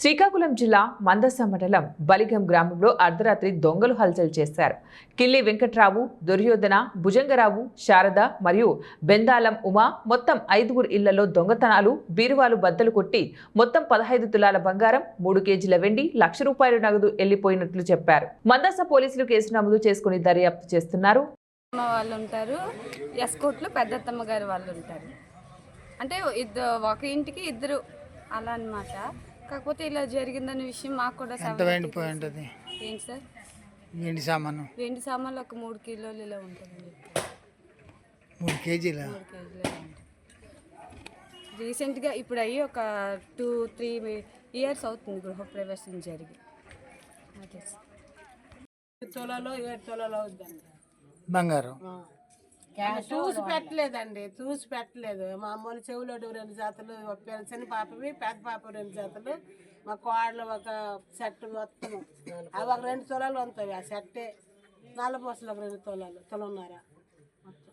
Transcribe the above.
శ్రీకాకుళం జిల్లా మందస మండలం బలిగం గ్రామంలో అర్ధరాత్రి దొంగలు హల్చల్ చేశారు. కిల్లి వెంకట్రావు, దుర్యోధన, భుజంగరావు, శారద మరియు బెందాలం ఉమా మొత్తం 5 ఇళ్లలో దొంగతనాలు, బీరువాలు బద్దలు కొట్టి మొత్తం 15 తులాల బంగారం, 3 కేజీల వెండి, ₹1,00,000 నగదు వెళ్లిపోయినట్లు చెప్పారు. మందస పోలీసులు కేసు నమోదు చేసుకుని దర్యాప్తు చేస్తున్నారు. వాళ్ళు ఉంటారు, ఎస్కోట్లో పెద్దత్తమ్మ గారు వాళ్ళు ఉంటారు. అంటే ఒక ఇంటికి ఇద్దరు అలా అన్నమాట. కాకపోతే ఇలా జరిగిందనే విషయం మాకు కూడా ఏంటి సార్ వెండి సామాను ఒక 3 కిలోలు ఇలా ఉంటుందండి. 3 కేజీల రీసెంట్గా ఇప్పుడు అయ్యి ఒక 2-3 ఇయర్స్ అవుతుంది గృహప్రవేశం జరిగి. తులలో 7 తులలో అవుతుందండి బంగారం. చూసి పెట్టలేదు. మా అమ్మని చెవులో 2 జతలు, చిన్న పాపవి పెద్ద పాప 2 జతలు, మా కోడలు ఒక సెట్ మొత్తం అవి ఒక 2 తులాలు ఉంటాయి. ఆ సెట్టే నల్ల పూసలు ఒక 2 తులాలు తులన్నారా.